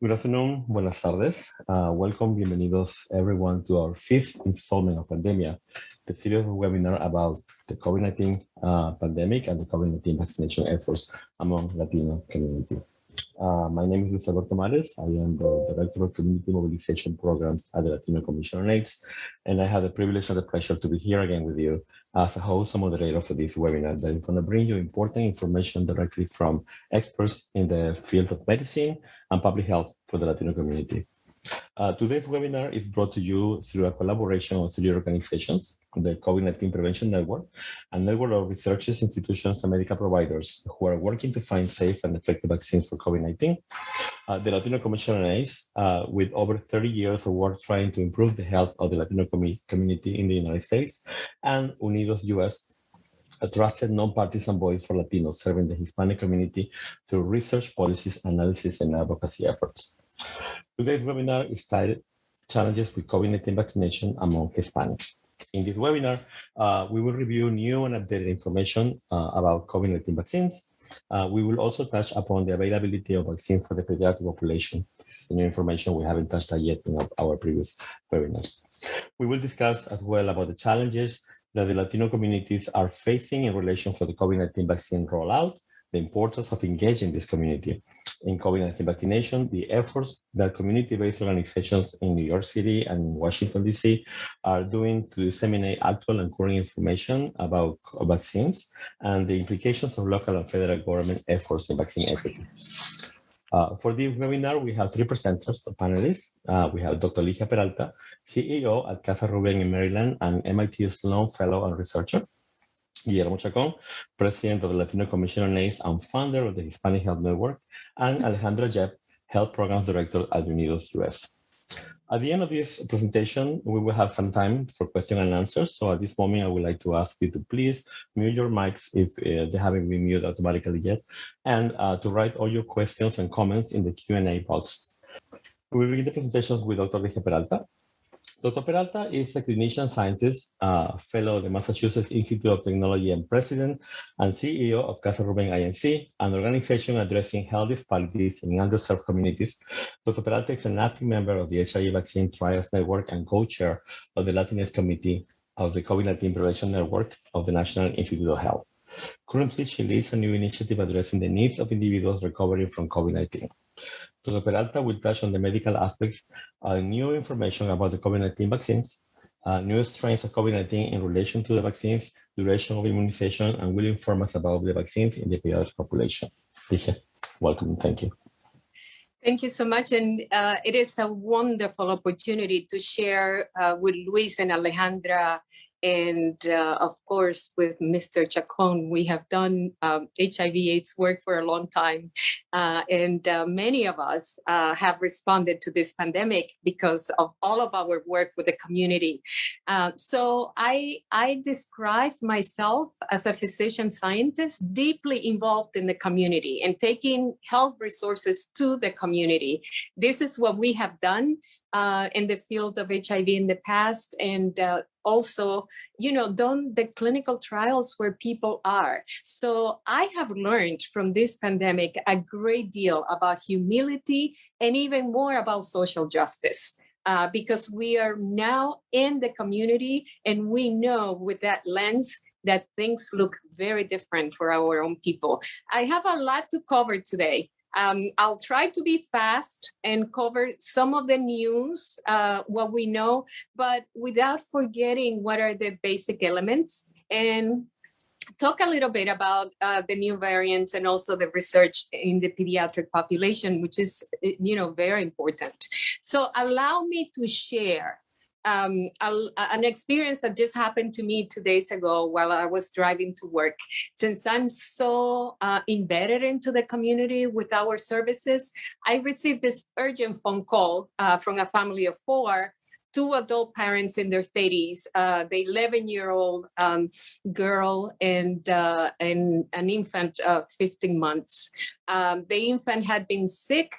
Good afternoon, buenas tardes. Welcome, bienvenidos everyone to our fifth installment of Pandemia, the series of webinar about the COVID-19 pandemic and the COVID-19 vaccination efforts among Latino community. My name is Luis Alberto Mares. I am the Director of Community Mobilization Programs at the Latino Commission on AIDS, and I have the privilege and the pleasure to be here again with you as a host and moderator for this webinar that is going to bring you important information directly from experts in the field of medicine and public health for the Latino community. Today's webinar is brought to you through a collaboration of 3 organizations, the COVID-19 Prevention Network, a network of researchers, institutions, and medical providers who are working to find safe and effective vaccines for COVID-19, the Latino Commission on AIDS, with over 30 years of work trying to improve the health of the Latino community in the United States, and Unidos US, a trusted nonpartisan voice for Latinos serving the Hispanic community through research, policies, analysis, and advocacy efforts. Today's webinar is titled Challenges with COVID-19 Vaccination Among Hispanics. In this webinar, we will review new and updated information about COVID-19 vaccines. We will also touch upon the availability of vaccines for the pediatric population. This is new information we haven't touched on yet in our previous webinars. We will discuss as well about the challenges that the Latino communities are facing in relation to the COVID-19 vaccine rollout, the importance of engaging this community in COVID-19 vaccination, the efforts that community-based organizations in New York City and Washington, D.C. are doing to disseminate actual and current information about vaccines, and the implications of local and federal government efforts in vaccine equity. For this webinar, we have 3 presenters, panelists. We have Dr. Ligia Peralta, CEO at Casa Rubén in Maryland and MIT Sloan Fellow and Researcher. Guillermo Chacón, President of the Latino Commission on AIDS and founder of the Hispanic Health Network, and Alejandra Jeb, Health Programs Director at Unidos US. At the end of this presentation, we will have some time for questions and answers. So at this moment, I would like to ask you to please mute your mics if they haven't been muted automatically yet, and to write all your questions and comments in the Q&A box. We will begin the presentations with Dr. Ligia Peralta. Dr. Peralta is a clinician scientist, fellow of the Massachusetts Institute of Technology and president and CEO of Casa Rubén INC, an organization addressing health disparities in underserved communities. Dr. Peralta is an active member of the HIV Vaccine Trials Network and co-chair of the Latinx Committee of the COVID-19 Prevention Network of the National Institute of Health. Currently, she leads a new initiative addressing the needs of individuals recovering from COVID-19. Dr. Peralta will touch on the medical aspects, new information about the COVID-19 vaccines, new strains of COVID-19 in relation to the vaccines, duration of immunization, and will inform us about the vaccines in the pediatric population. Ligia, welcome and thank you. Thank you so much. And it is a wonderful opportunity to share with Luis and Alejandra and of course, with Mr. Chacon. We have done HIV/AIDS work for a long time. And many of us have responded to this pandemic because of all of our work with the community. So I describe myself as a physician scientist deeply involved in the community and taking health resources to the community. This is what we have done in the field of HIV in the past, and also, done the clinical trials where people are. So I have learned from this pandemic a great deal about humility and even more about social justice. Because we are now in the community and we know with that lens that things look very different for our own people. I have a lot to cover today. I'll try to be fast and cover some of the news, what we know, but without forgetting what are the basic elements, and talk a little bit about the new variants and also the research in the pediatric population, which is, very important. So allow me to share an experience that just happened to me 2 days ago while I was driving to work. Since I'm so embedded into the community with our services, I received this urgent phone call from a family of 4, 2 adult parents in their 30s, the 11-year-old girl and an infant of 15 months. The infant had been sick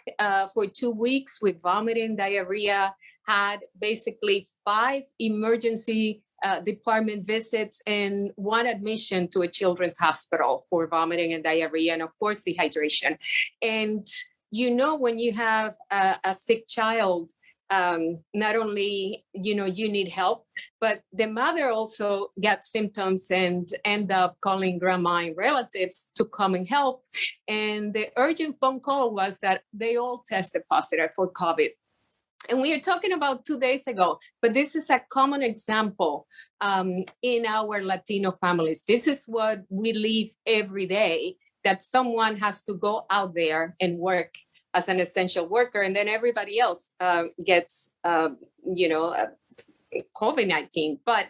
for 2 weeks with vomiting, diarrhea, had basically 5 emergency department visits and 1 admission to a children's hospital for vomiting and diarrhea, and of course, dehydration. And when you have a sick child, not only, you need help, but the mother also got symptoms and end up calling grandma and relatives to come and help. And the urgent phone call was that they all tested positive for COVID. And we are talking about 2 days ago, but this is a common example in our Latino families. This is what we live every day, that someone has to go out there and work as an essential worker, and then everybody else gets, COVID-19. But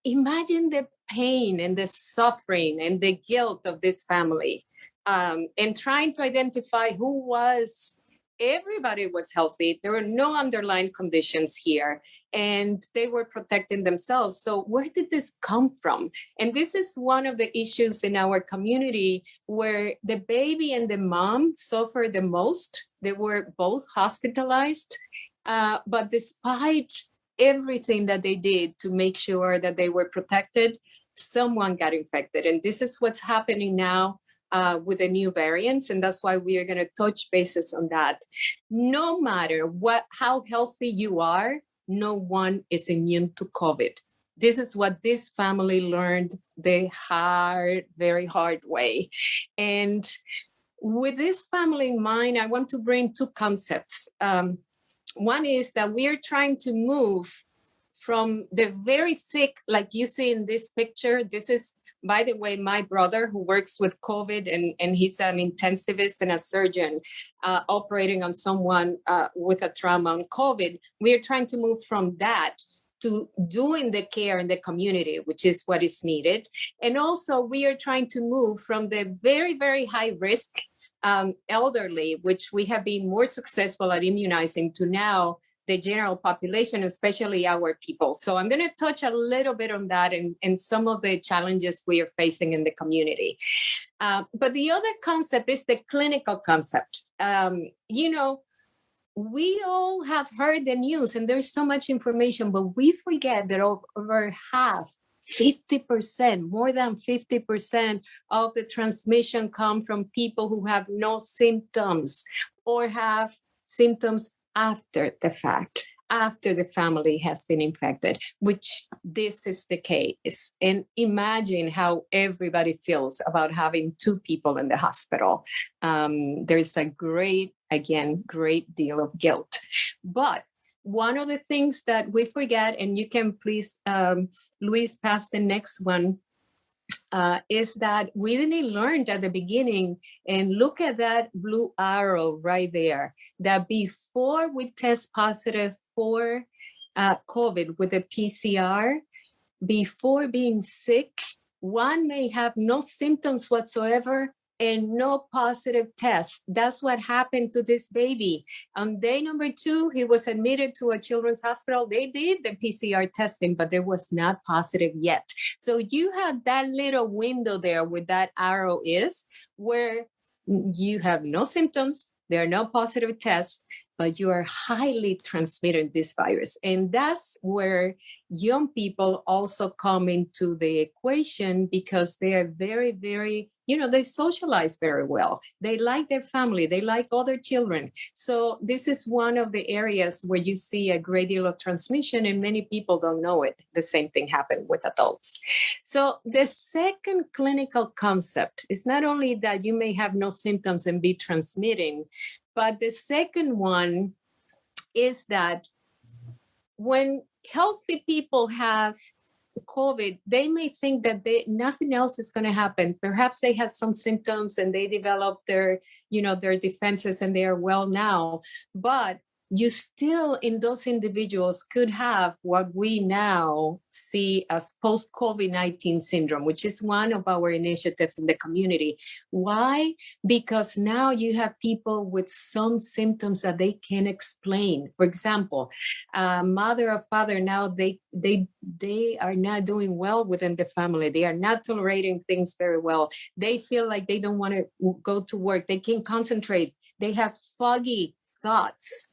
imagine the pain and the suffering and the guilt of this family, and trying to identify who was. Everybody was healthy. There were no underlying conditions here, and they were protecting themselves. So where did this come from? And this is one of the issues in our community where the baby and the mom suffered the most. They were both hospitalized, but despite everything that they did to make sure that they were protected, someone got infected. And this is what's happening now with the new variants, and that's why we are going to touch bases on that. No matter how healthy you are, no one is immune to COVID. This is what this family learned the very hard way. And with this family in mind, I want to bring two concepts. One is that we are trying to move from the very sick, like you see in this picture. This is, by the way, my brother who works with COVID, and he's an intensivist and a surgeon operating on someone with a trauma on COVID. We are trying to move from that to doing the care in the community, which is what is needed. And also we are trying to move from the very, very high risk elderly, which we have been more successful at immunizing, to now the general population, especially our people. So I'm going to touch a little bit on that and some of the challenges we are facing in the community. But the other concept is the clinical concept. We all have heard the news and there's so much information, but we forget that over half, 50%, more than 50% of the transmission come from people who have no symptoms or have symptoms after the fact, after the family has been infected, which this is the case. And imagine how everybody feels about having two people in the hospital. There's a great deal of guilt. But one of the things that we forget, and you can please, Luis, pass the next one, is that we didn't learn at the beginning, and look at that blue arrow right there, that before we test positive for COVID with a PCR, before being sick, one may have no symptoms whatsoever and no positive test. That's what happened to this baby. On day number 2, he was admitted to a children's hospital. They did the PCR testing, but it was not positive yet. So you have that little window there where that arrow is, where you have no symptoms, there are no positive tests, but you are highly transmitting this virus. And that's where young people also come into the equation, because they are very, very, they socialize very well. They like their family. They like other children. So this is one of the areas where you see a great deal of transmission, and many people don't know it. The same thing happened with adults. So the second clinical concept is not only that you may have no symptoms and be transmitting, but the second one is that when healthy people have COVID, they may think that nothing else is going to happen. Perhaps they had some symptoms and they developed their defenses and they are well now. But you still, in those individuals, could have what we now see as post-COVID-19 syndrome, which is one of our initiatives in the community. Why? Because now you have people with some symptoms that they can't explain. For example, mother or father, now they are not doing well within the family. They are not tolerating things very well. They feel like they don't want to go to work. They can't concentrate. They have foggy thoughts.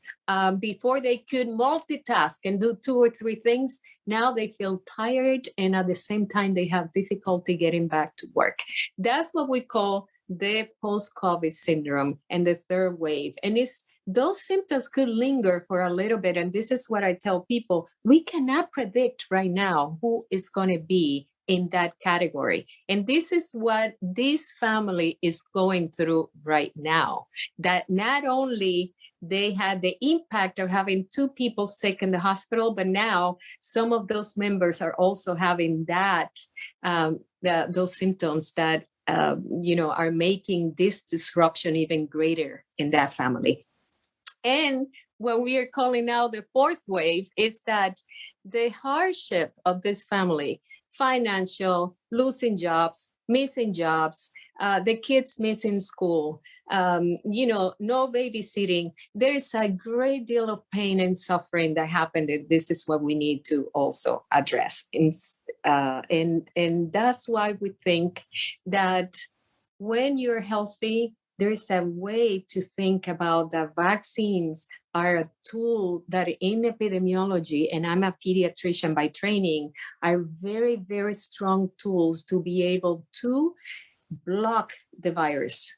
Before they could multitask and do 2 or 3 things, now they feel tired, and at the same time they have difficulty getting back to work. That's what we call the post-COVID syndrome and the third wave. And those symptoms could linger for a little bit. And this is what I tell people. We cannot predict right now who is going to be in that category. And this is what this family is going through right now. That not only they had the impact of having two people sick in the hospital, but now some of those members are also having those symptoms that are making this disruption even greater in that family. And what we are calling now the fourth wave is that the hardship of this family, financial, losing jobs, missing jobs, the kids missing school, no babysitting. There is a great deal of pain and suffering that happened. And this is what we need to also address. And that's why we think that when you're healthy, there is a way to think about that vaccines are a tool that in epidemiology, and I'm a pediatrician by training, are very, very strong tools to be able to block the virus.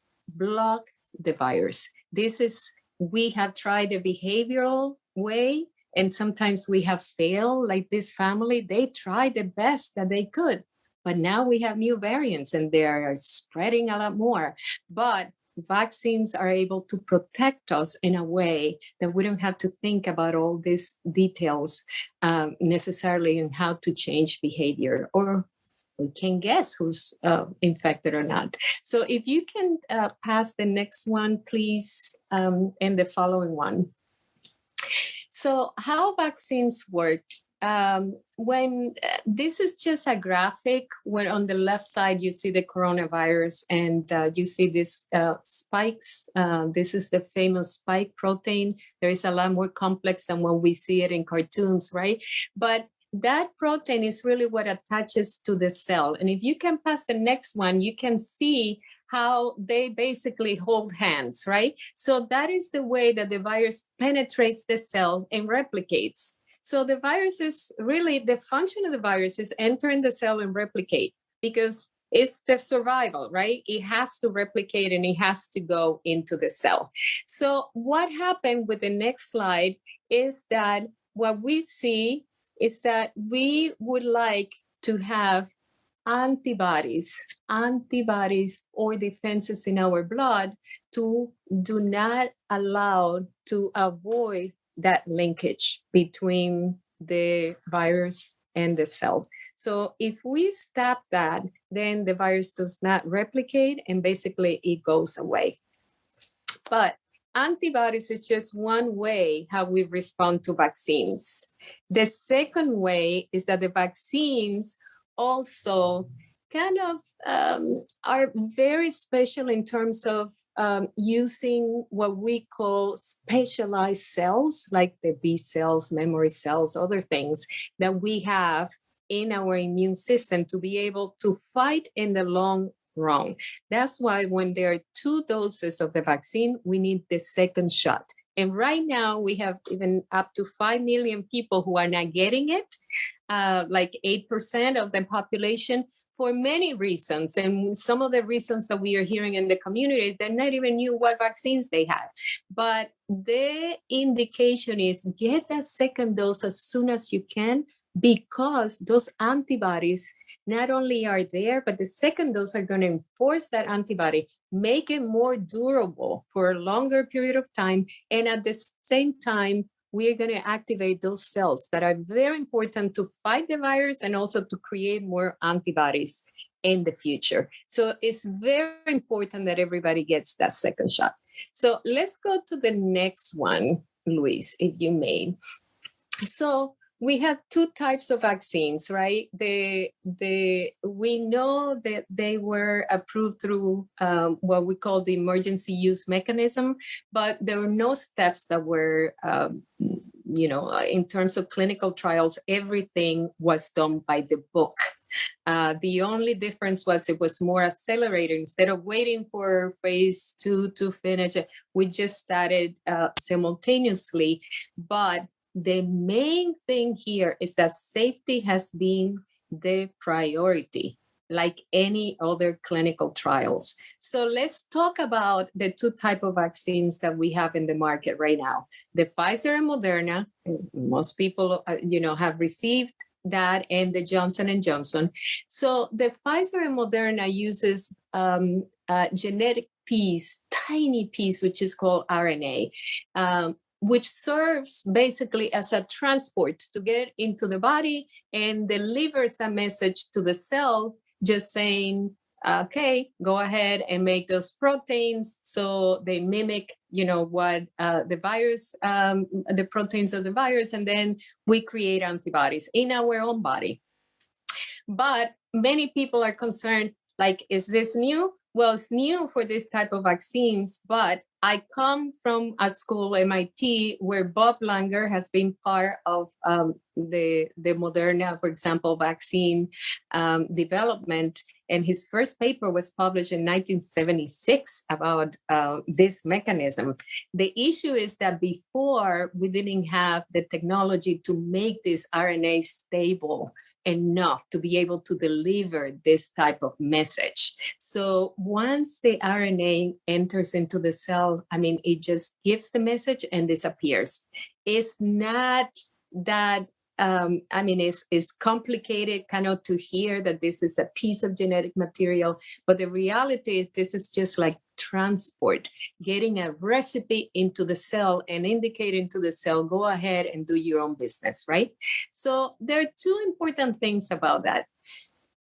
We have tried the behavioral way, and sometimes we have failed, like this family. They tried the best that they could, but now we have new variants and they are spreading a lot more. But vaccines are able to protect us in a way that we don't have to think about all these details necessarily in how to change behavior, or we can guess who's infected or not. So if you can pass the next one, please, and the following one. So how vaccines work. When this is just a graphic where on the left side you see the coronavirus and you see these spikes. This is the famous spike protein. There is a lot more complex than when we see it in cartoons, right? But that protein is really what attaches to the cell. And if you can pass the next one, you can see how they basically hold hands, right? So that is the way that the virus penetrates the cell and replicates. So the virus is really, the function of the virus is entering the cell and replicate, because it's the survival, right? It has to replicate and it has to go into the cell. So what happened with the next slide is that what we see is that we would like to have antibodies or defenses in our blood to do not allow, to avoid that linkage between the virus and the cell. So if we stop that, then the virus does not replicate and basically it goes away. But antibodies is just one way how we respond to vaccines. The second way is that the vaccines also kind of are very special in terms of using what we call specialized cells, like the B cells, memory cells, other things that we have in our immune system to be able to fight in the long run. That's why when there are 2 doses of the vaccine, we need the second shot. And right now we have even up to 5 million people who are not getting it, like 8% of the population, for many reasons. And some of the reasons that we are hearing in the community, they not even knew what vaccines they had. But the indication is get that second dose as soon as you can, because those antibodies not only are there, but the second dose are going to enforce that antibody, make it more durable for a longer period of time. And at the same time, we are going to activate those cells that are very important to fight the virus and also to create more antibodies in the future. So it's very important that everybody gets that second shot. So let's go to the next one, Luis, if you may. So we have 2 types of vaccines, right? We know that they were approved through what we call the emergency use mechanism, but there were no steps that were, in terms of clinical trials, everything was done by the book. The only difference was it was more accelerated. Instead of waiting for phase 2 to finish, we just started simultaneously. But the main thing here is that safety has been the priority. like any other clinical trials. So let's talk about the two types of vaccines that we have in the market right now. The Pfizer and Moderna, most people, have received that, and the Johnson & Johnson. So the Pfizer and Moderna uses a genetic piece, tiny piece, which is called RNA, which serves basically as a transport to get into the body and delivers a message to the cell, just saying, okay, go ahead and make those proteins so they mimic, what the virus, the proteins of the virus, and then we create antibodies in our own body. But many people are concerned, like, is this new? Well, it's new for this type of vaccines, but I come from a school, MIT, where Bob Langer has been part of the Moderna, for example, vaccine development. And his first paper was published in 1976 about this mechanism. The issue is that before, we didn't have the technology to make this RNA stable enough to be able to deliver this type of message. So once the RNA enters into the cell, it just gives the message and disappears. It's not that, it's complicated kind of to hear that this is a piece of genetic material, but the reality is this is just like transport, getting a recipe into the cell and indicating to the cell, go ahead and do your own business, right? So there are two important things about that.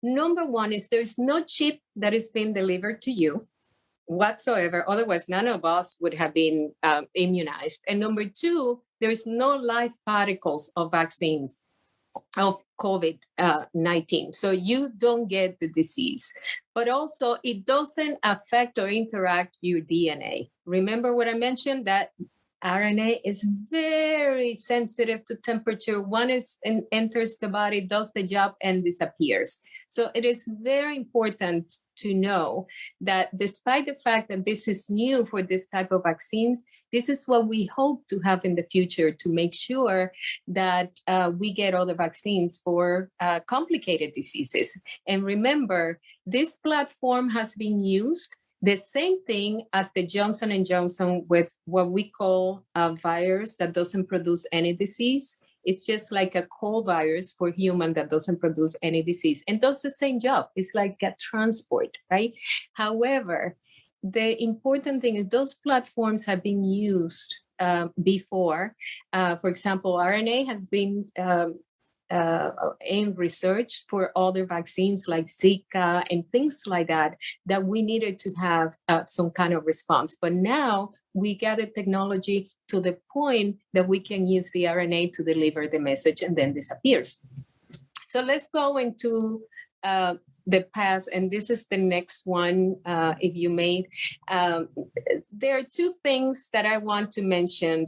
Number one is there's no chip that is being delivered to you whatsoever. Otherwise, none of us would have been immunized. And number two, there's no live particles of vaccines of COVID-19. So you don't get the disease, but also it doesn't affect or interact your DNA. Remember what I mentioned, that RNA is very sensitive to temperature. Once it enters the body, does the job and disappears. So it is very important to know that despite the fact that this is new for this type of vaccines, this is what we hope to have in the future to make sure that we get all the vaccines for complicated diseases. And remember, this platform has been used the same thing as the Johnson & Johnson with what we call a virus that doesn't produce any disease. It's just like a cold virus for human that doesn't produce any disease and does the same job. It's like a transport, right? However, the important thing is those platforms have been used before. For example, RNA has been in research for other vaccines like Zika and things like that, that we needed to have some kind of response. But now we got the technology to the point that we can use the RNA to deliver the message and then disappears. So let's go into the past, and this is the next one, if you may. There are two things that I want to mention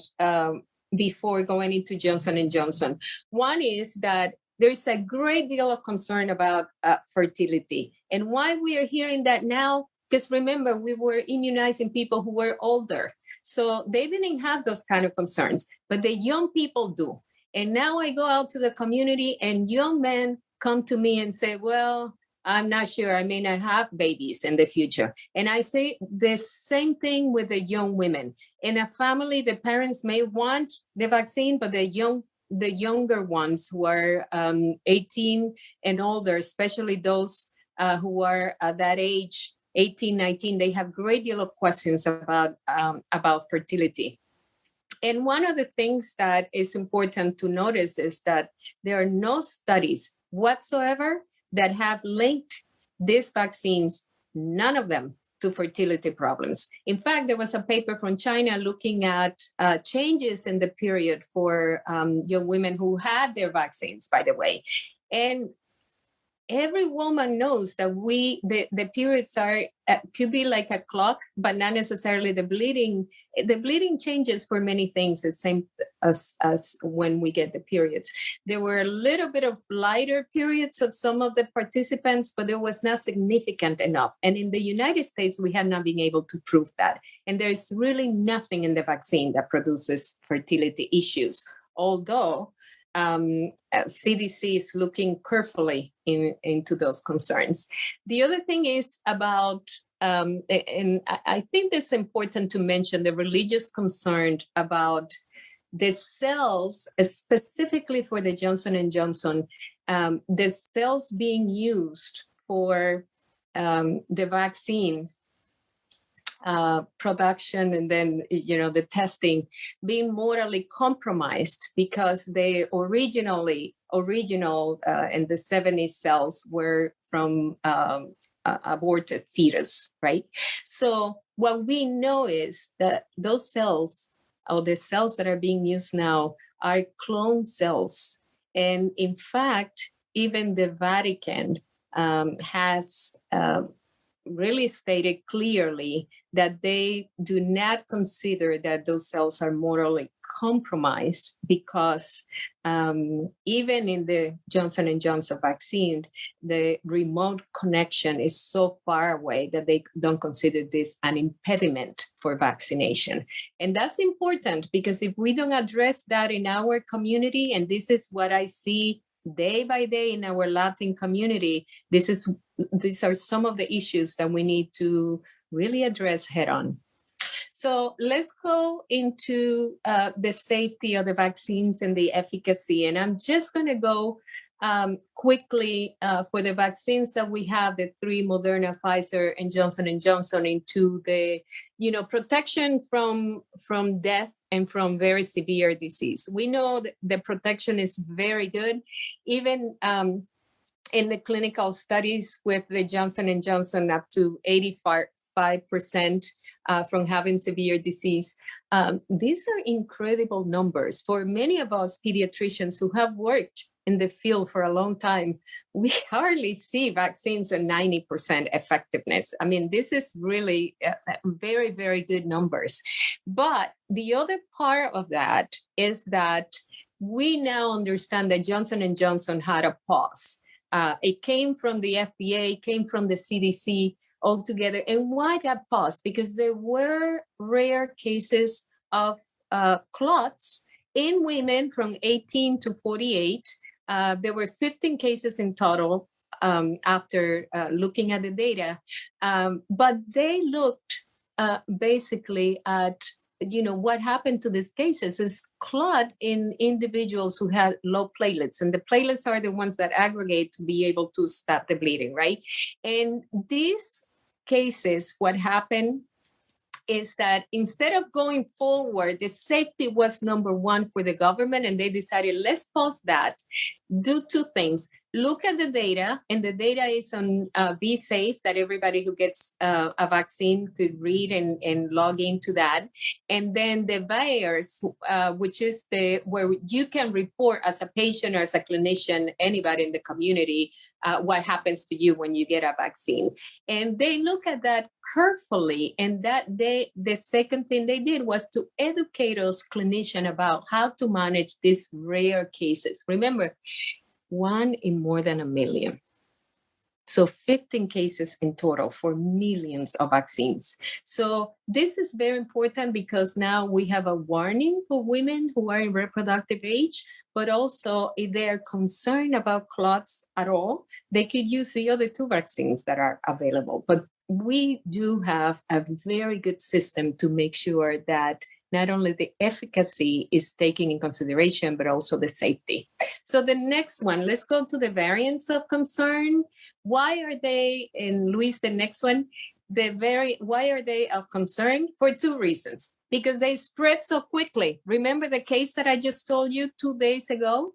before going into Johnson & Johnson. One is that there's a great deal of concern about fertility. And why we are hearing that now, because remember, we were immunizing people who were older. So they didn't have those kind of concerns, but the young people do. And now I go out to the community and young men come to me and say, well, I'm not sure, I may not have babies in the future. And I say the same thing with the young women. In a family, the parents may want the vaccine, but the younger ones who are 18 and older, especially those who are at that age, 18, 19, they have a great deal of questions about fertility. And one of the things that is important to notice is that there are no studies whatsoever that have linked these vaccines, none of them, to fertility problems. In fact, there was a paper from China looking at changes in the period for young women who had their vaccines, by the way. And every woman knows that the periods are could be like a clock, but not necessarily the bleeding. The bleeding changes for many things, the same as when we get the periods. There were a little bit of lighter periods of some of the participants, but it was not significant enough. And in the United States, we have not been able to prove that. And there's really nothing in the vaccine that produces fertility issues, although CDC is looking carefully into those concerns. The other thing is about, and I think it's important to mention the religious concern about the cells, specifically for the Johnson & Johnson, the cells being used for the vaccine production and then, the testing being morally compromised because they original in the 70s cells were from aborted fetus, right? So what we know is that those cells, or the cells that are being used now, are clone cells. And in fact, even the Vatican has really stated clearly that they do not consider that those cells are morally compromised because even in the Johnson & Johnson vaccine, the remote connection is so far away that they don't consider this an impediment for vaccination. And that's important because if we don't address that in our community, and this is what I see day by day in our Latin community, these are some of the issues that we need to really address head on. So let's go into the safety of the vaccines and the efficacy. And I'm just going to go quickly for the vaccines that we have, the 3 Moderna, Pfizer, and Johnson & Johnson, into the protection from death and from very severe disease. We know that the protection is very good, even in the clinical studies with the Johnson & Johnson, up to 85% from having severe disease. These are incredible numbers. For many of us pediatricians who have worked in the field for a long time, we hardly see vaccines at 90% effectiveness. I mean, this is really very, very good numbers. But the other part of that is that we now understand that Johnson & Johnson had a pause. It came from the FDA, came from the CDC altogether. And why that pause? Because there were rare cases of clots in women from 18 to 48. There were 15 cases in total after looking at the data. But they looked basically at what happened to these cases is clot in individuals who had low platelets, and the platelets are the ones that aggregate to be able to stop the bleeding, right? And these cases, what happened is that instead of going forward, the safety was number one for the government, and they decided, let's pause that, do 2 things. Look at the data, and the data is on VSafe, that everybody who gets a vaccine could read and log into that. And then the VAERS, which is where you can report as a patient or as a clinician, anybody in the community, what happens to you when you get a vaccine. And they look at that carefully. And the second thing they did was to educate us clinicians about how to manage these rare cases. Remember, 1 in more than 1 million. So 15 cases in total for millions of vaccines. So this is very important because now we have a warning for women who are in reproductive age, but also if they're concerned about clots at all, they could use the other 2 vaccines that are available. But we do have a very good system to make sure that not only the efficacy is taken in consideration, but also the safety. So the next one, let's go to the variants of concern. Why are they, and Luis, the next one, why are they of concern? For 2 reasons. Because they spread so quickly. Remember the case that I just told you 2 days ago?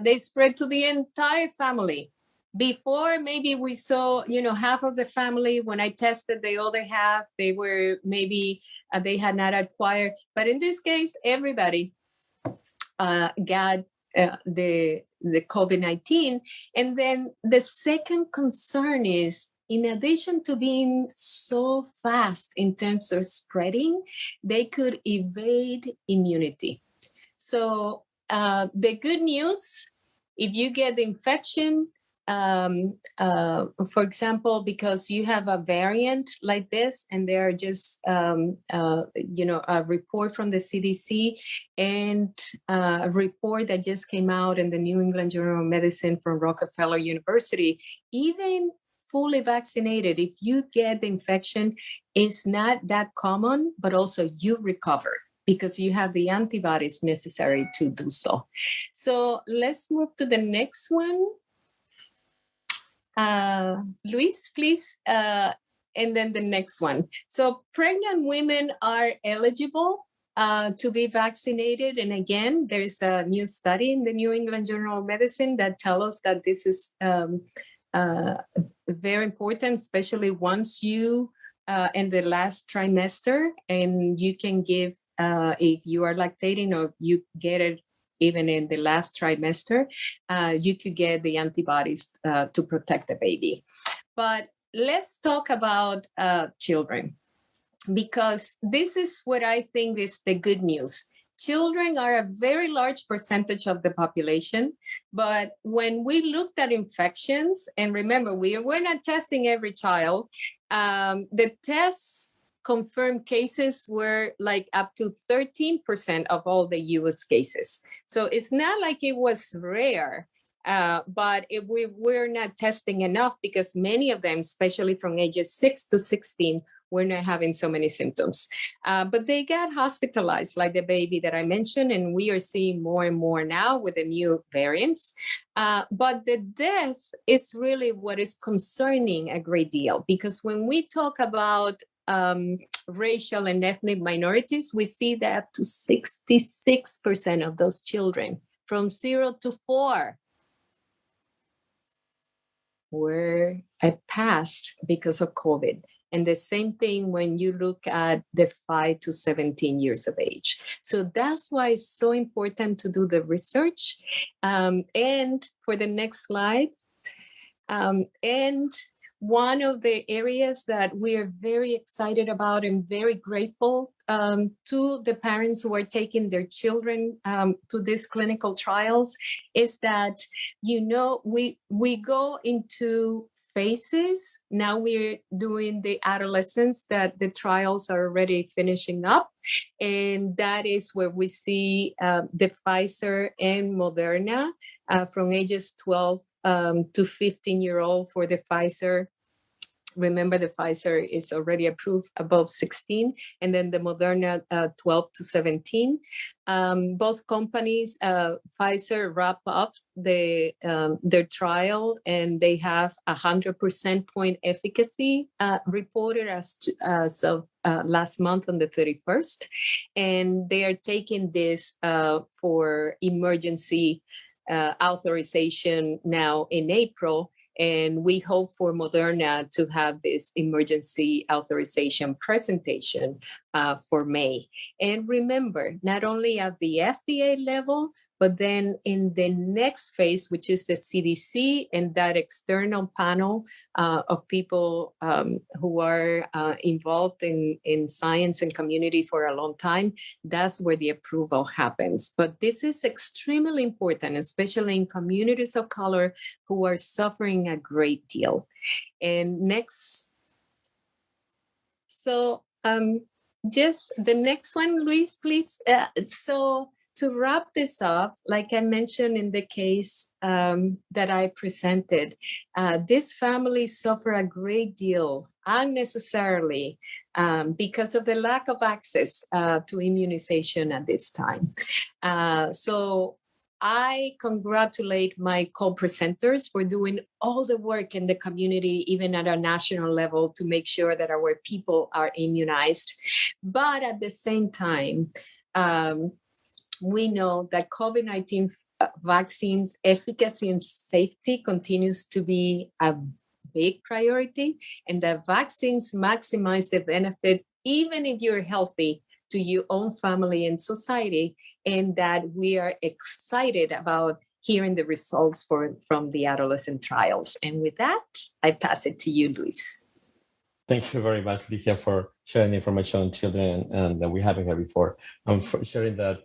They spread to the entire family. Before, maybe we saw, half of the family. When I tested the other half, they were maybe, they had not acquired. But in this case, everybody got the COVID-19. And then the second concern is, in addition to being so fast in terms of spreading, they could evade immunity. So the good news, if you get the infection, for example, because you have a variant like this, and there are just, a report from the CDC and a report that just came out in the New England Journal of Medicine from Rockefeller University, even fully vaccinated, if you get the infection, it's not that common, but also you recover because you have the antibodies necessary to do so. So let's move to the next one. Luis, please. And then the next one. So pregnant women are eligible to be vaccinated. And again, there's a new study in the New England Journal of Medicine that tells us that this is very important, especially once you in the last trimester, and you can give, if you are lactating or you get it even in the last trimester, you could get the antibodies to protect the baby. But let's talk about children, because this is what I think is the good news. Children are a very large percentage of the population, but when we looked at infections, and remember, we're not testing every child, the tests confirmed cases were like up to 13% of all the US cases. So it's not like it was rare, but if we were not testing enough, because many of them, especially from ages 6 to 16, were not having so many symptoms. But they got hospitalized, like the baby that I mentioned, and we are seeing more and more now with the new variants. But the death is really what is concerning a great deal, because when we talk about racial and ethnic minorities, we see that up to 66% of those children from 0 to 4 were passed because of COVID. And the same thing when you look at the 5 to 17 years of age. So that's why it's so important to do the research. And for the next slide, and one of the areas that we are very excited about and very grateful to the parents who are taking their children to these clinical trials is that, we go into phases. Now we're doing the adolescents that the trials are already finishing up. And that is where we see the Pfizer and Moderna from ages 12 to 15-year-old for the Pfizer. Remember, the Pfizer is already approved above 16, and then the Moderna 12 to 17. Both companies, Pfizer wrap up their trial, and they have 100% point efficacy reported as of last month on the 31st. And they are taking this for emergency authorization now in April. And we hope for Moderna to have this emergency authorization presentation for May. And remember, not only at the FDA level, but then in the next phase, which is the CDC and that external panel of people who are involved in science and community for a long time, that's where the approval happens. But this is extremely important, especially in communities of color who are suffering a great deal. And next, so just the next one, Luis, please. So to wrap this up, like I mentioned in the case that I presented, this family suffer a great deal unnecessarily because of the lack of access to immunization at this time. So I congratulate my co-presenters for doing all the work in the community, even at a national level, to make sure that our people are immunized. But at the same time, we know that COVID-19 vaccines efficacy and safety continues to be a big priority, and that vaccines maximize the benefit, even if you're healthy, to your own family and society, and that we are excited about hearing the results from the adolescent trials. And with that, I pass it to you, Luis. Thank you very much, Ligia, for sharing information on children and that we haven't had before, and for sharing that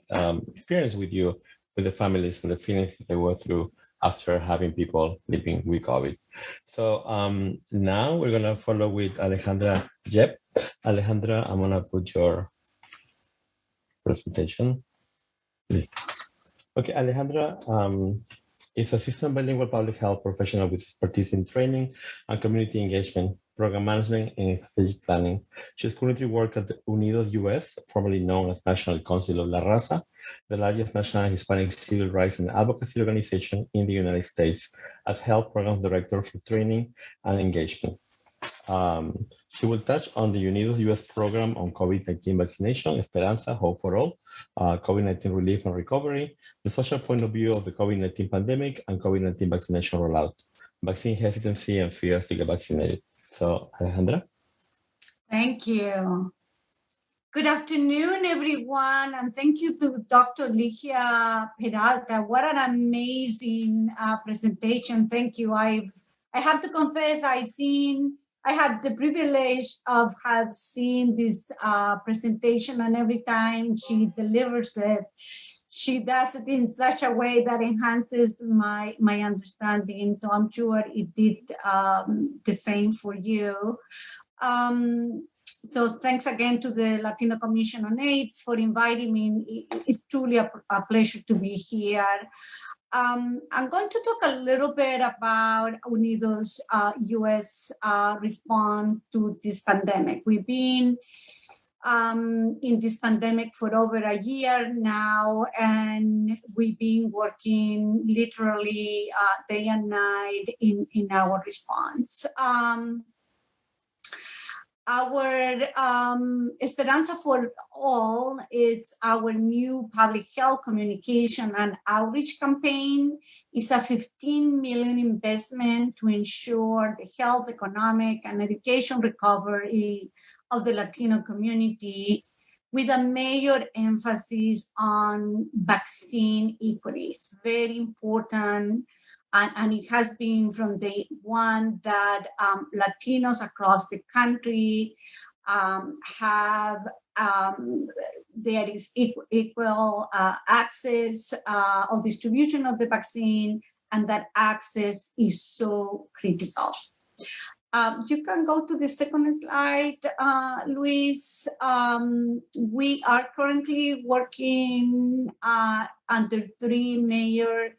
experience with you, with the families and the feelings that they went through after having people living with COVID. So now we're going to follow with Alejandra Jep. Alejandra, I'm going to put your presentation, please. Okay, Alejandra is a seasoned bilingual public health professional with expertise in training and community engagement, program management, and strategic planning. She's currently working at the Unidos US, formerly known as National Council of La Raza, the largest national Hispanic civil rights and advocacy organization in the United States, as Health Programs Director for Training and Engagement. She will touch on the Unidos US program on COVID-19 vaccination, Esperanza, Hope for All, COVID-19 relief and recovery, the social point of view of the COVID-19 pandemic, and COVID-19 vaccination rollout, vaccine hesitancy and fears to get vaccinated. So, Alejandra? Thank you. Good afternoon, everyone, and thank you to Dr. Ligia Peralta. What an amazing presentation. Thank you. I have to confess, I had the privilege of have seen this presentation, and every time she delivers it, she does it in such a way that enhances my understanding. So I'm sure it did the same for you. So thanks again to the Latino Commission on AIDS for inviting me. It's truly a pleasure to be here. I'm going to talk a little bit about Unidos US response to this pandemic. We've been in this pandemic for over a year now, and we've been working literally day and night in our response. Our Esperanza for All is our new public health communication and outreach campaign. It's a $15 million investment to ensure the health, economic, and education recovery of the Latino community, with a major emphasis on vaccine equity. It's very important. And it has been from day one that Latinos across the country have, there is equal access or distribution of the vaccine, and that access is so critical. You can go to the second slide, Luis. We are currently working under three major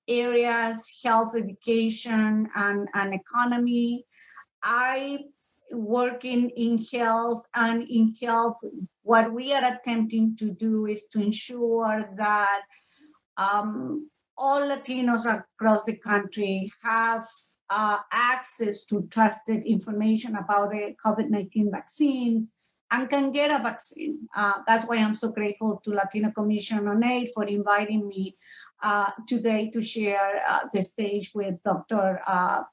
areas: health, education, and economy. I work in health, and in health, what we are attempting to do is to ensure that all Latinos across the country have access to trusted information about the COVID-19 vaccines and can get a vaccine. That's why I'm so grateful to Latino Commission on AIDS for inviting me today to share the stage with Dr.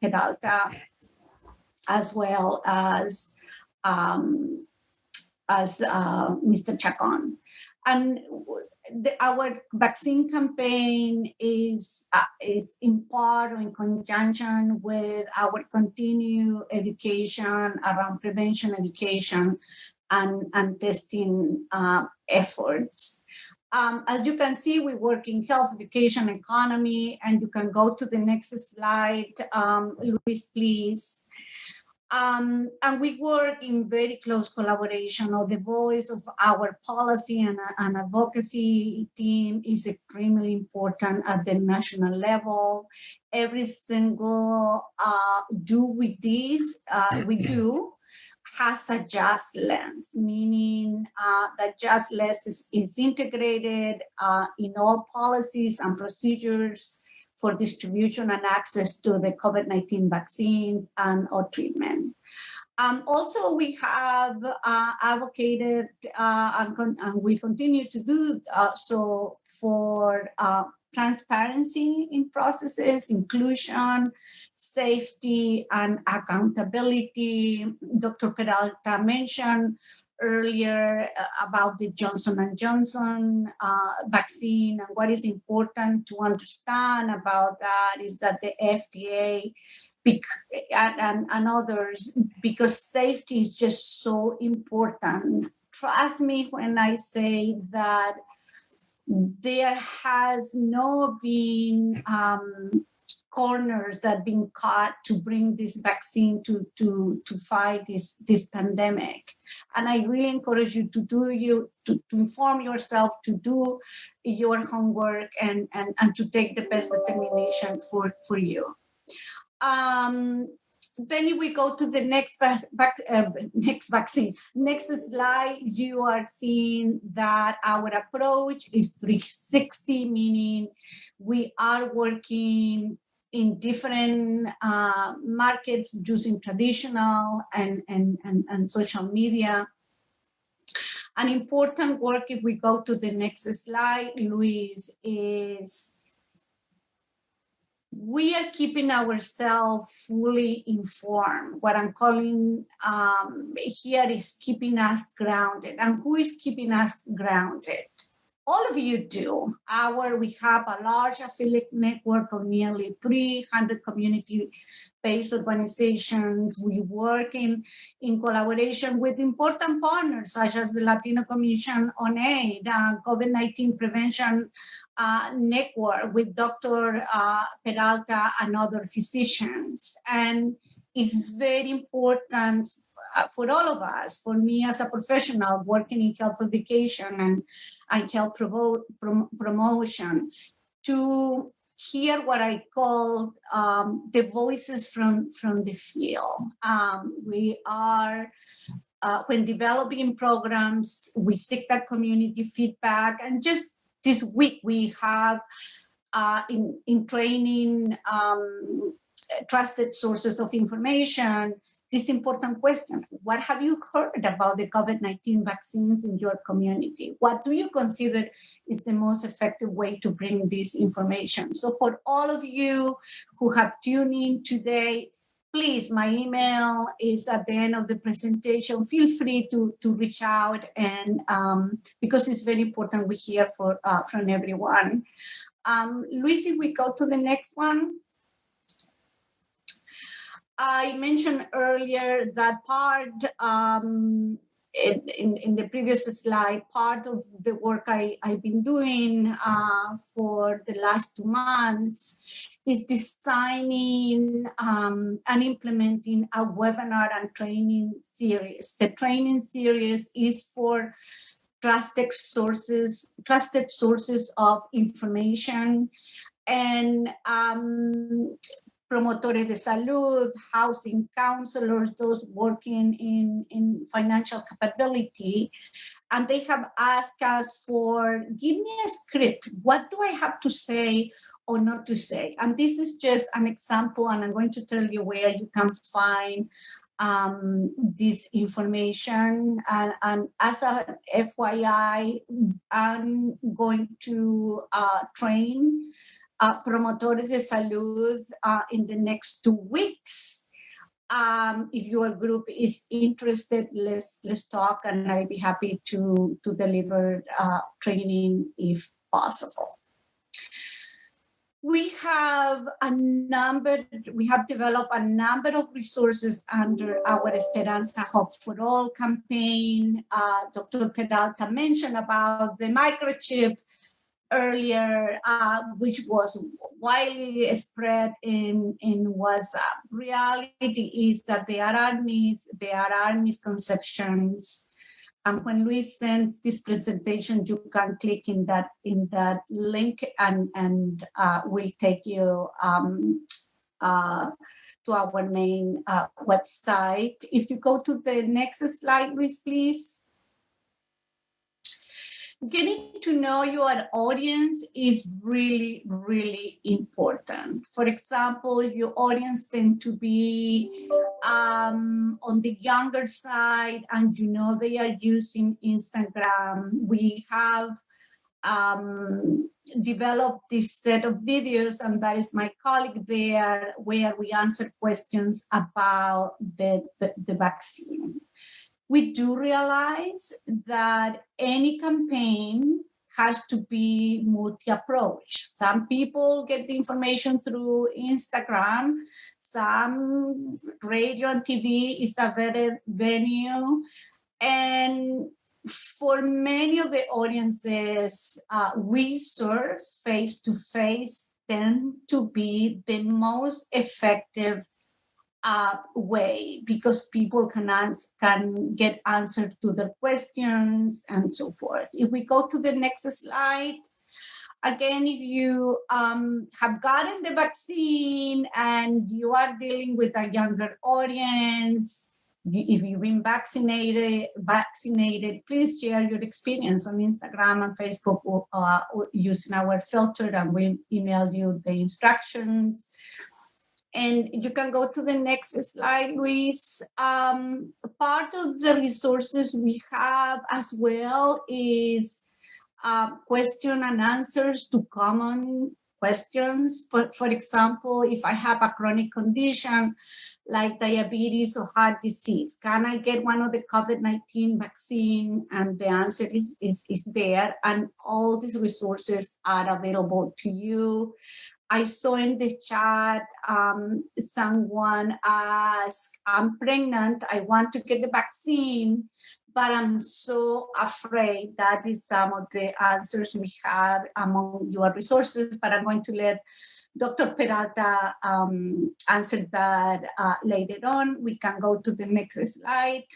Peralta, as well as Mr. Chacon. And our vaccine campaign is in part or in conjunction with our continued education around prevention education and testing efforts. As you can see, we work in health, education, economy, and you can go to the next slide, Luis, please. And we work in very close collaboration, or the voice of our policy and advocacy team is extremely important at the national level. Every single we do has a just lens, meaning that just lens is integrated in all policies and procedures for distribution and access to the COVID-19 vaccines and or treatment. Also, we have advocated and we continue to do so for transparency in processes, inclusion, safety, and accountability. Dr. Peralta mentioned earlier about the Johnson & Johnson vaccine, and what is important to understand about that is that the FDA and others, because safety is just so important. Trust me when I say that there has not been corners that have been cut to bring this vaccine to fight this pandemic. And I really encourage you to inform yourself, to do your homework, and to take the best determination for you. Then if we go to the next vaccine, next slide, you are seeing that our approach is 360, meaning we are working in different markets using traditional and social media. An important work, if we go to the next slide, Luis, is we are keeping ourselves fully informed. What I'm calling here is keeping us grounded. And who is keeping us grounded? All of you do. We have a large affiliate network of nearly 300 community-based organizations. We work in collaboration with important partners such as the Latino Commission on Aid, COVID-19 Prevention Network with Dr. Peralta and other physicians. And it's very important for all of us, for me as a professional working in health education and health promotion, to hear what I call the voices from the field. We are, when developing programs, we seek that community feedback. And just this week, we have in training trusted sources of information, this important question: what have you heard about the COVID-19 vaccines in your community? What do you consider is the most effective way to bring this information? So for all of you who have tuned in today, please, my email is at the end of the presentation. Feel free to reach out, and because it's very important we hear from everyone. Luis, if we go to the next one. I mentioned earlier that part in the previous slide, part of the work I've been doing for the last 2 months is designing and implementing a webinar and training series. The training series is for trusted sources of information, and promotores de salud, housing counselors, those working in financial capability. And they have asked us give me a script. What do I have to say or not to say? And this is just an example, and I'm going to tell you where you can find this information. And as a FYI, I'm going to train promotores de salud in the next 2 weeks. If your group is interested, let's talk, and I'll be happy to deliver training if possible. We have developed a number of resources under our Esperanza Hope for All campaign. Dr. Peralta mentioned about the microchip earlier, which was widely spread in WhatsApp. Reality is that there are misconceptions. And when Luis sends this presentation, you can click in that link, and we'll take you to our main website. If you go to the next slide, Luis, please. Getting to know your audience is really, really important. For example, if your audience tend to be on the younger side and you know they are using Instagram, we have developed this set of videos, and that is my colleague there, where we answer questions about the vaccine. We do realize that any campaign has to be multi-approach. Some people get the information through Instagram, some radio and TV is a better venue. And for many of the audiences we serve face-to-face, tend to be the most effective way, because people can get answered to their questions and so forth. If we go to the next slide, again, if you have gotten the vaccine and you are dealing with a younger audience, if you've been vaccinated, please share your experience on Instagram and Facebook or using our filter, and we'll email you the instructions. And you can go to the next slide, Luis. Part of the resources we have as well is question and answers to common questions. But for example, if I have a chronic condition like diabetes or heart disease, can I get one of the COVID-19 vaccine? And the answer is there. And all these resources are available to you. I saw in the chat someone asked, I'm pregnant, I want to get the vaccine, but I'm so afraid. That is some of the answers we have among your resources, but I'm going to let Dr. Peralta answer that later on. We can go to the next slide.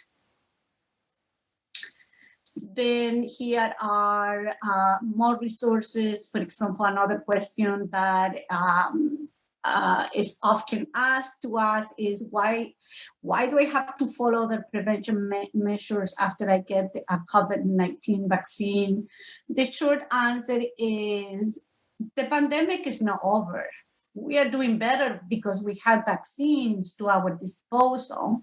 Then here are more resources. For example, another question that is often asked to us is why do I have to follow the prevention measures after I get a COVID-19 vaccine? The short answer is the pandemic is not over. We are doing better because we have vaccines to our disposal.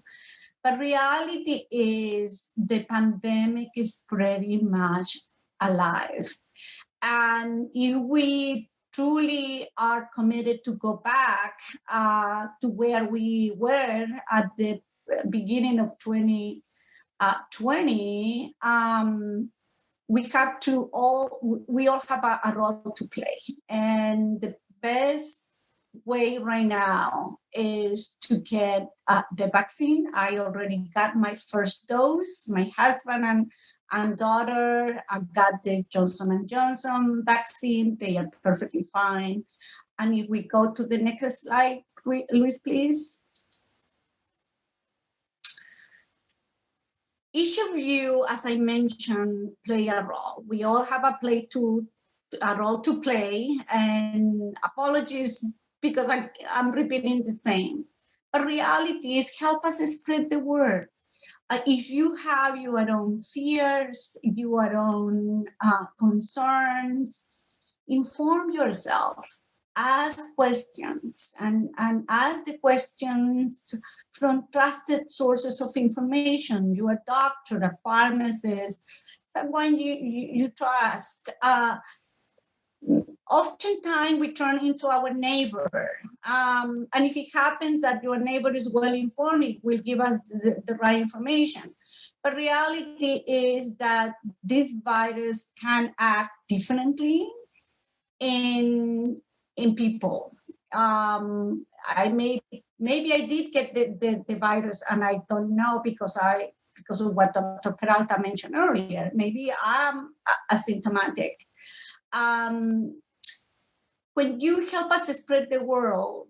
But reality is the pandemic is pretty much alive. And if we truly are committed to go back to where we were at the beginning of 2020, we all have a role to play. And the best way right now is to get the vaccine. I already got my first dose. My husband and daughter got the Johnson & Johnson vaccine. They are perfectly fine. And if we go to the next slide, Luis, please. Each of you, as I mentioned, play a role. We all have a role to play, and apologies because I'm repeating the same. But reality is help us spread the word. If you have your own fears, your own concerns, inform yourself, ask questions, and ask the questions from trusted sources of information, your doctor, a pharmacist, someone you trust. Oftentimes we turn into our neighbor. And if it happens that your neighbor is well informed, it will give us the right information. But reality is that this virus can act differently in people. Maybe I did get the virus and I don't know because of what Dr. Peralta mentioned earlier. Maybe I'm asymptomatic. When you help us spread the word,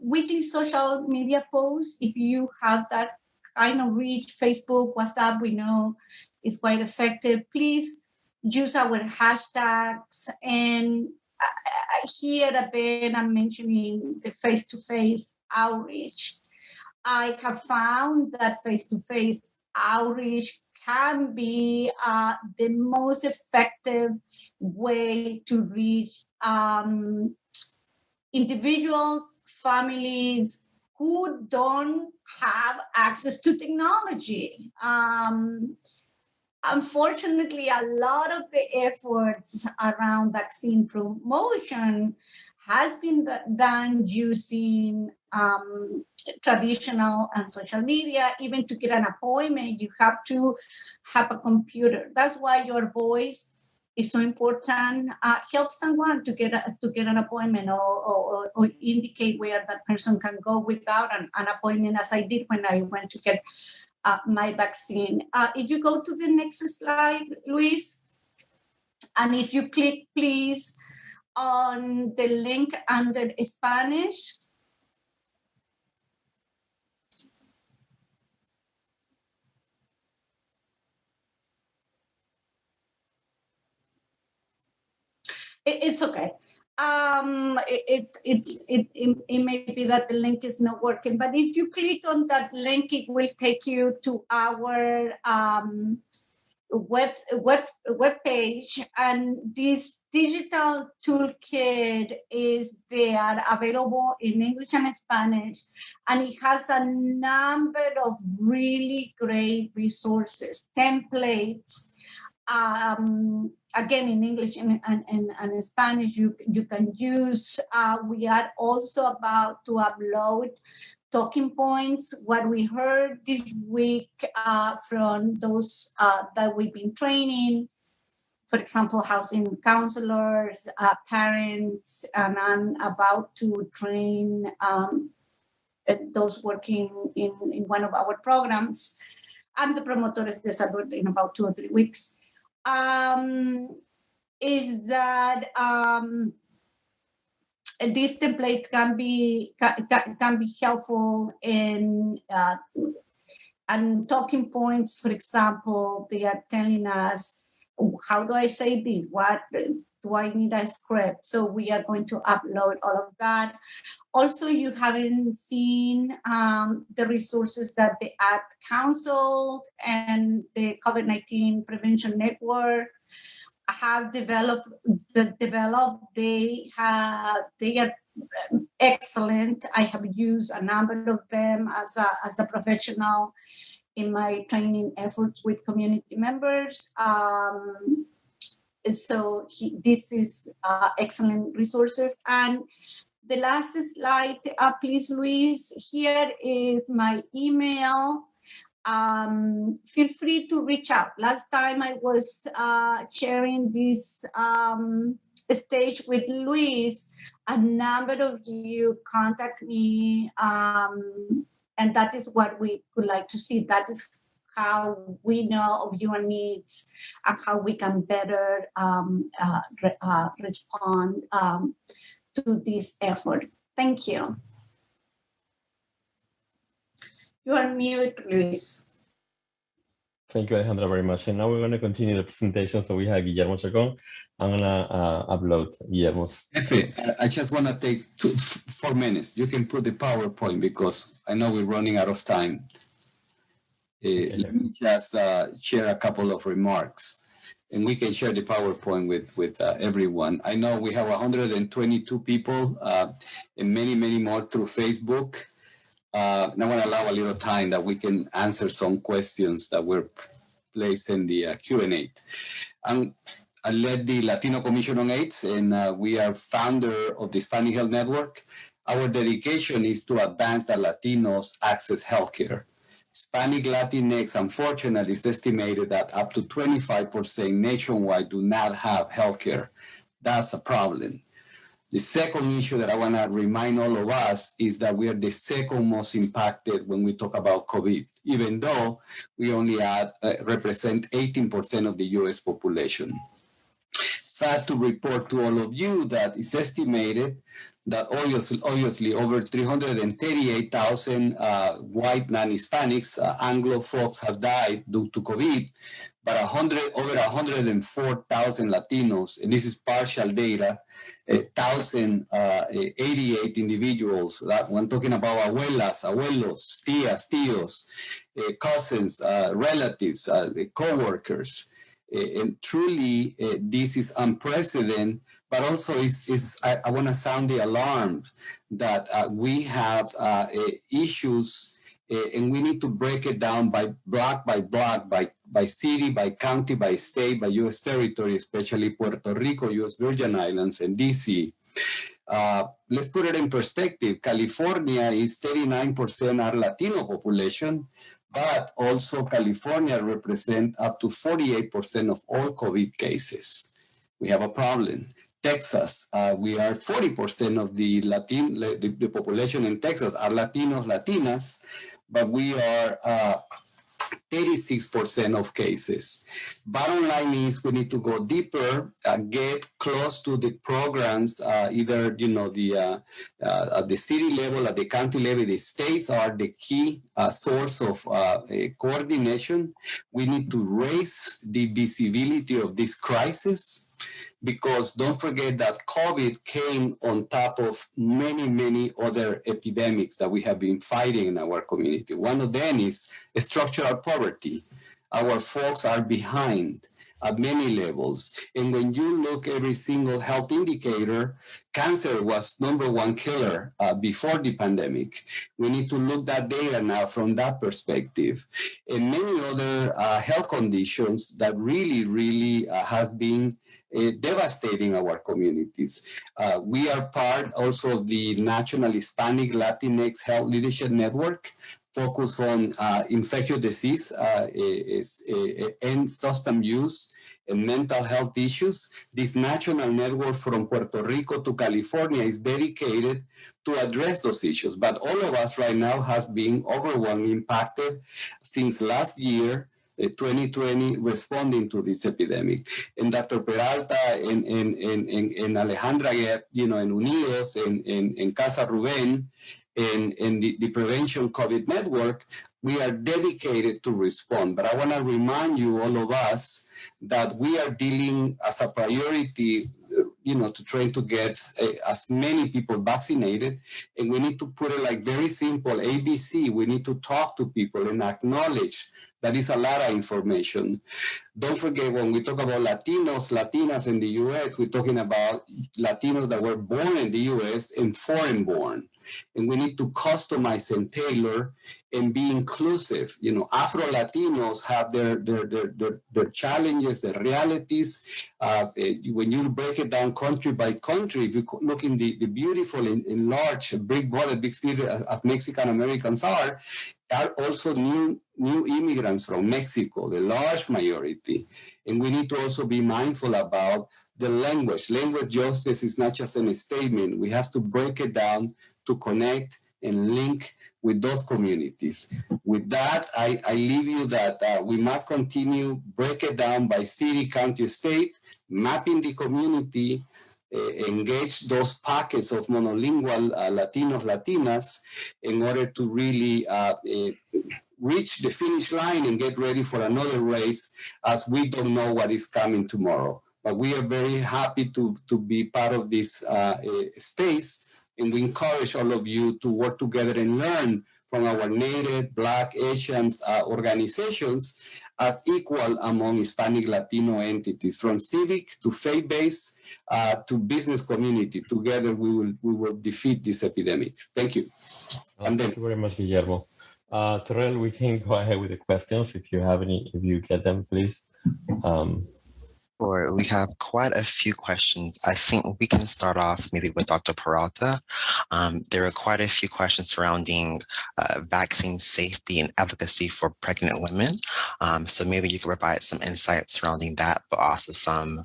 weekly social media posts, if you have that kind of reach, Facebook, WhatsApp, we know is quite effective. Please use our hashtags. And here again, I'm mentioning the face-to-face outreach. I have found that face-to-face outreach can be the most effective way to reach individuals, families who don't have access to technology. Unfortunately, a lot of the efforts around vaccine promotion has been done using traditional and social media. Even to get an appointment, you have to have a computer. That's why your voice is so important. Help someone to get an appointment or indicate where that person can go without an appointment, as I did when I went to get my vaccine. If you go to the next slide, Luis, and if you click, please, on the link under Spanish. It's okay. It may be that the link is not working, but if you click on that link, it will take you to our web page, and this digital toolkit is there, available in English and Spanish, and it has a number of really great resources, templates. Again, in English and Spanish, you can use. We are also about to upload talking points, what we heard this week from those that we've been training. For example, housing counselors, parents, and I'm about to train those working in one of our programs, and the promotores de salud in about 2 or 3 weeks. Is that this template can be helpful in and talking points. For example, they are telling us, how do I say this? What do I need a script? So we are going to upload all of that. Also, you haven't seen the resources that the Ad Council and the COVID-19 Prevention Network have developed. They are excellent. I have used a number of them as a professional in my training efforts with community members. So this is excellent resources. And the last slide, please, Luis. Here is my email. Feel free to reach out. Last time I was sharing this stage with Luis, a number of you contact me, and that is what we would like to see. That is how we know of your needs and how we can better respond to this effort. Thank you. You are mute, Luis. Thank you, Alejandra, very much. And now we're going to continue the presentation. So we have Guillermo Chacon. I'm going to upload Guillermo's. I just want to take 4 minutes. You can put the PowerPoint because I know we're running out of time. Let me just share a couple of remarks, and we can share the PowerPoint with everyone. I know we have 122 people and many, many more through Facebook. And I want to allow a little time that we can answer some questions that were placed in the Q&A. I led the Latino Commission on AIDS, and we are founder of the Hispanic Health Network. Our dedication is to advance that Latinos access healthcare. Hispanic Latinx, unfortunately, is estimated that up to 25% nationwide do not have healthcare. That's a problem. The second issue that I want to remind all of us is that we are the second most impacted when we talk about COVID, even though we only represent 18% of the US population. Sad to report to all of you that it's estimated that obviously over 338,000 white non-Hispanics, Anglo folks have died due to COVID, but over 104,000 Latinos, and this is partial data, 1,088 individuals. That when talking about abuelas, abuelos, tías, tíos, cousins, relatives, co-workers. And truly, this is unprecedented, but also I want to sound the alarm that we have issues, and we need to break it down by block, by city, by county, by state, by U.S. territory, especially Puerto Rico, U.S. Virgin Islands, and D.C. Let's put it in perspective. California is 39% our Latino population, but also California represents up to 48% of all COVID cases. We have a problem. Texas, we are 40% of the population in Texas are Latinos, Latinas, but we are 36% of cases. Bottom line is we need to go deeper, get close to the programs, either, at the city level, at the county level. The states are the key source of coordination. We need to raise the visibility of this crisis, because don't forget that COVID came on top of many, many other epidemics that we have been fighting in our community. One of them is structural poverty. Our folks are behind at many levels. And when you look every single health indicator, cancer was #1 killer before the pandemic. We need to look that data now from that perspective. And many other health conditions that really, really has been devastating our communities. We are part also of the National Hispanic Latinx Health Leadership Network, focused on infectious disease and substance use and mental health issues. This national network from Puerto Rico to California is dedicated to address those issues. But all of us right now has been overwhelmingly impacted since last year, 2020, responding to this epidemic. And Dr. Peralta and Alejandra, en Unidos, en Casa Rubén, and the Prevention COVID Network, we are dedicated to respond. But I want to remind you, all of us, that we are dealing as a priority, to try to get as many people vaccinated. And we need to put it like very simple, ABC. We need to talk to people and acknowledge that is a lot of information. Don't forget, when we talk about Latinos, Latinas in the U.S., we're talking about Latinos that were born in the U.S. and foreign born. And we need to customize and tailor and be inclusive. Afro-Latinos have their challenges, their realities. When you break it down country by country, if you look in the beautiful and large, big city as Mexican Americans are also new immigrants from Mexico, the large majority. And we need to also be mindful about the language. Language justice is not just a statement. We have to break it down to connect and link with those communities. With that, I leave you that we must continue, break it down by city, county, state, mapping the community, engage those pockets of monolingual Latinos, Latinas, in order to really reach the finish line and get ready for another race, as we don't know what is coming tomorrow. But we are very happy to be part of this space, and we encourage all of you to work together and learn from our Native, Black, Asians organizations as equal among Hispanic Latino entities, from civic to faith-based to business community. Together we will defeat this epidemic. Thank you. Thank you very much, Guillermo. Terrell, we can go ahead with the questions if you have any, if you get them, please. Sure, we have quite a few questions. I think we can start off maybe with Dr. Peralta. There are quite a few questions surrounding vaccine safety and efficacy for pregnant women. So maybe you could provide some insight surrounding that, but also some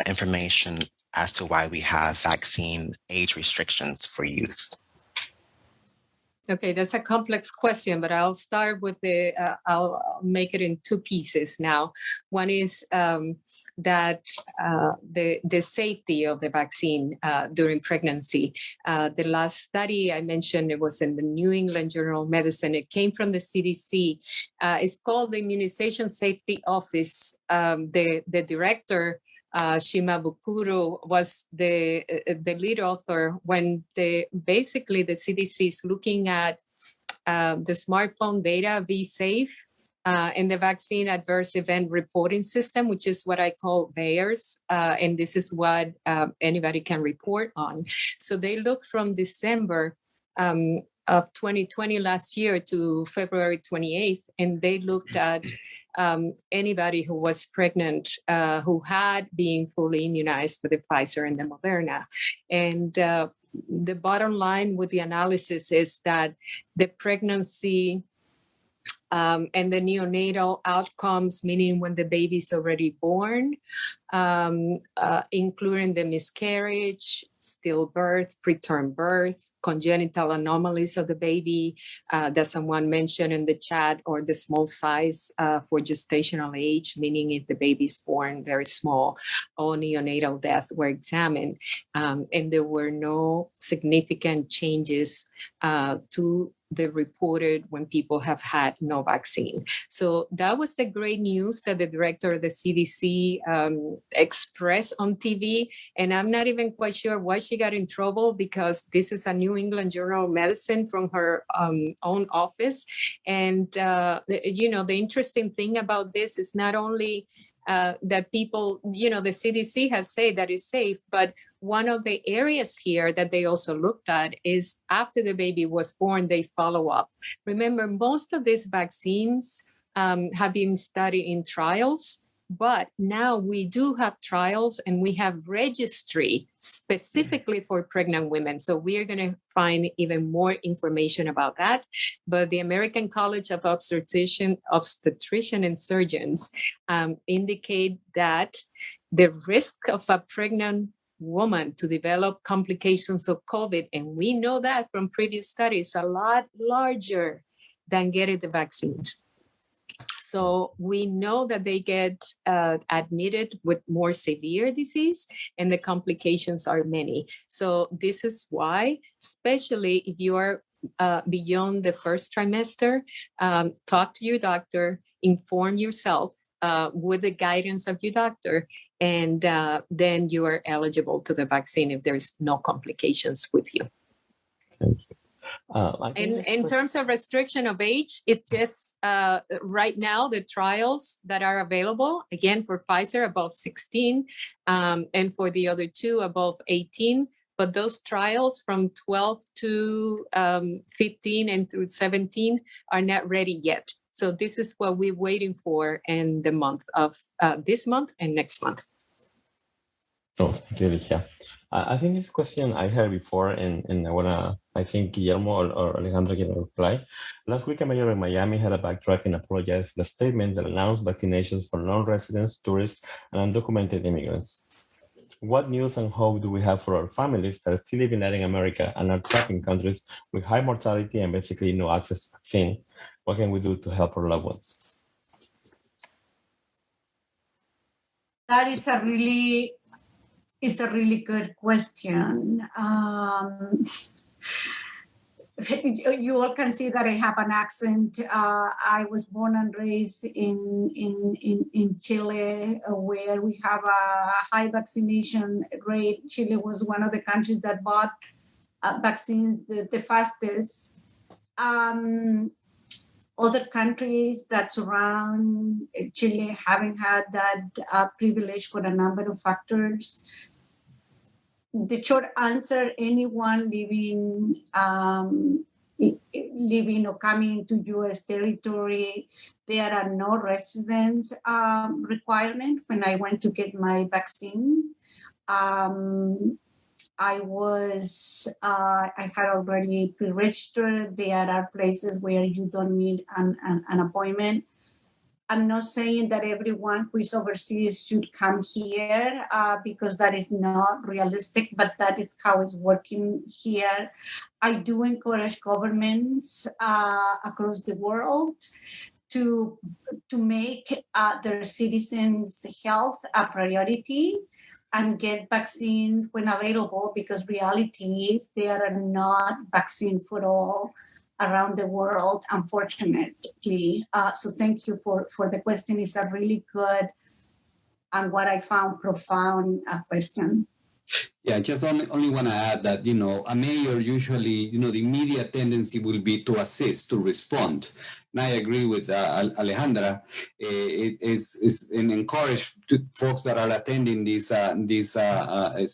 information as to why we have vaccine age restrictions for youth. Okay, that's a complex question, but I'll start with I'll make it in two pieces now. One is that the safety of the vaccine during pregnancy. The last study I mentioned, it was in the New England Journal of Medicine. It came from the CDC. It's called the Immunization Safety Office. The director, Shima Bukuru, was the lead author when basically the CDC is looking at the smartphone data, V-Safe, and the vaccine adverse event reporting system, which is what I call VAERS, and this is what anybody can report on. So they looked from December of 2020 last year to February 28th, and they looked at anybody who was pregnant who had been fully immunized with the Pfizer and the Moderna. And the bottom line with the analysis is that the pregnancy And the neonatal outcomes, meaning when the baby's already born, including the miscarriage, stillbirth, preterm birth, congenital anomalies of the baby that someone mentioned in the chat, or the small size for gestational age, meaning if the baby's born very small, or neonatal death were examined. And there were no significant changes to the reported when people have had no vaccine. So that was the great news that the director of the CDC expressed on TV. And I'm not even quite sure why she got in trouble, because this is a New England Journal of Medicine from her own office. And, the interesting thing about this is not only that people, the CDC has said that it's safe, but one of the areas here that they also looked at is after the baby was born, they follow up. Remember, most of these vaccines have been studied in trials, but now we do have trials and we have registry specifically for pregnant women. So we are going to find even more information about that. But the American College of Obstetrician and Surgeons indicate that the risk of a pregnant woman to develop complications of COVID, and we know that from previous studies, a lot larger than getting the vaccines. So we know that they get admitted with more severe disease, and the complications are many. So this is why, especially if you are beyond the first trimester, talk to your doctor, inform yourself with the guidance of your doctor, and then you are eligible to the vaccine if there's no complications with you. Thank you. In terms of restriction of age, it's just right now the trials that are available, again, for Pfizer above 16, and for the other two above 18. But those trials from 12 to 15 and through 17 are not ready yet. So this is what we're waiting for in the month of this month and next month. Oh, thank you, Alicia. I think this question I heard before, and I think Guillermo or Alejandra can reply. Last week, a mayor in Miami had a backtrack and apologized for the statement that announced vaccinations for non-residents, tourists, and undocumented immigrants. What news and hope do we have for our families that still live in Latin America and are trapped in countries with high mortality and basically no access to vaccine? What can we do to help our loved ones? That is a really good question. You all can see that I have an accent. I was born and raised in Chile, where we have a high vaccination rate. Chile was one of the countries that bought vaccines the fastest. Other countries that surround Chile haven't had that privilege for a number of factors. The short answer, anyone living or coming to U.S. territory, there are no residence requirement. When I went to get my vaccine, I had already pre-registered. There are places where you don't need an appointment. I'm not saying that everyone who is overseas should come here because that is not realistic, but that is how it's working here. I do encourage governments across the world to make their citizens' health a priority and get vaccines when available, because reality is there are not vaccines for all around the world, unfortunately. So thank you for the question. It's a really good and what I found profound question. Yeah, just only want to add that, a mayor usually, the immediate tendency will be to assist, to respond. And I agree with Alejandra. It's and encourage folks that are attending this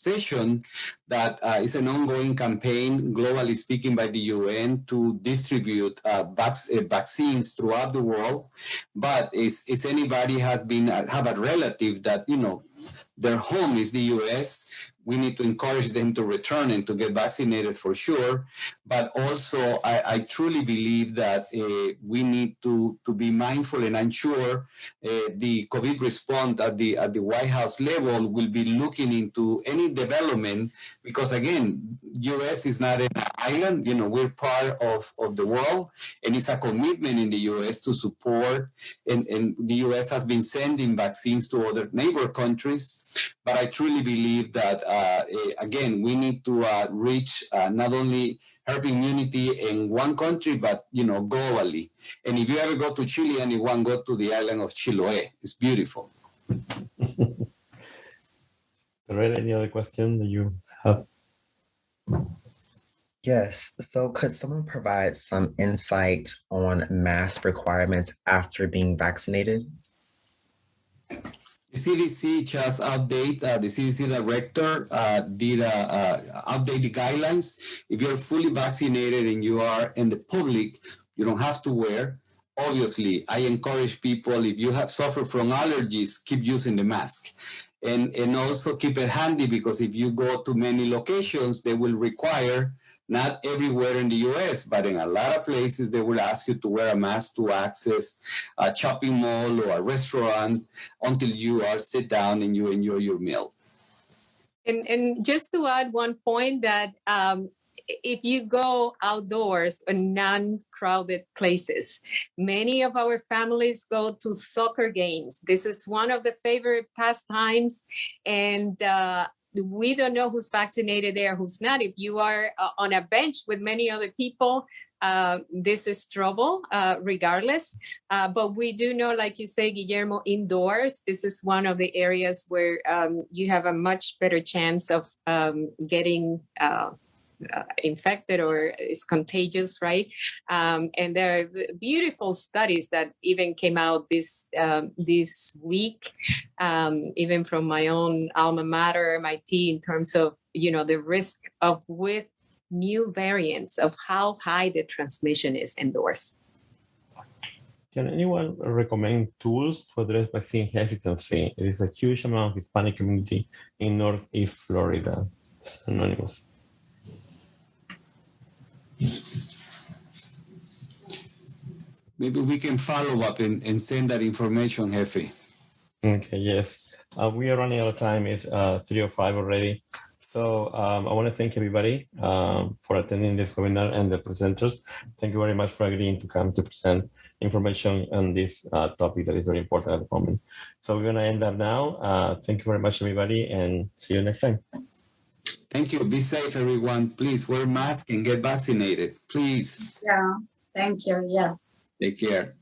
session that it's an ongoing campaign, globally speaking, by the UN to distribute vaccines throughout the world. But if anybody have a relative that their home is the US, we need to encourage them to return and to get vaccinated for sure. But also, I truly believe that we need to be mindful, and I'm sure the COVID response at the White House level will be looking into any development, because again, U.S. is not an island. We're part of the world, and it's a commitment in the U.S. to support, and the U.S. has been sending vaccines to other neighbor countries. But I truly believe that, again, we need to reach not only herd immunity in one country, but, globally. And if you ever go to Chile, anyone go to the island of Chiloé. It's beautiful. Any other question that you have? Yes. So could someone provide some insight on mask requirements after being vaccinated? The CDC just update, the CDC director did update the guidelines. If you're fully vaccinated and you are in the public, you don't have to wear. Obviously, I encourage people, if you have suffered from allergies, keep using the mask. And also keep it handy, because if you go to many locations, they will require, not everywhere in the US, but in a lot of places, they will ask you to wear a mask to access a shopping mall or a restaurant until you are sit down and you enjoy your meal. And just to add one point, that if you go outdoors in non-crowded places, many of our families go to soccer games. This is one of the favorite pastimes, and we don't know who's vaccinated there, who's not. If you are on a bench with many other people, this is trouble regardless. But we do know, like you say, Guillermo, indoors, this is one of the areas where you have a much better chance of getting infected, or is contagious, right? And there are beautiful studies that even came out this week, even from my own alma mater, MIT, in terms of the risk of with new variants, of how high the transmission is indoors. Can anyone recommend tools to address vaccine hesitancy? It is a huge amount of Hispanic community in Northeast Florida. It's anonymous. Maybe we can follow up and send that information, Jefe. Okay, yes. We are running out of time. It's 3:05 already. So I want to thank everybody for attending this webinar, and the presenters. Thank you very much for agreeing to come to present information on this topic that is very important at the moment. So we're going to end up now. Thank you very much, everybody, and see you next time. Thank you. Be safe, everyone. Please wear masks and get vaccinated. Please. Yeah, thank you. Yes. Take care.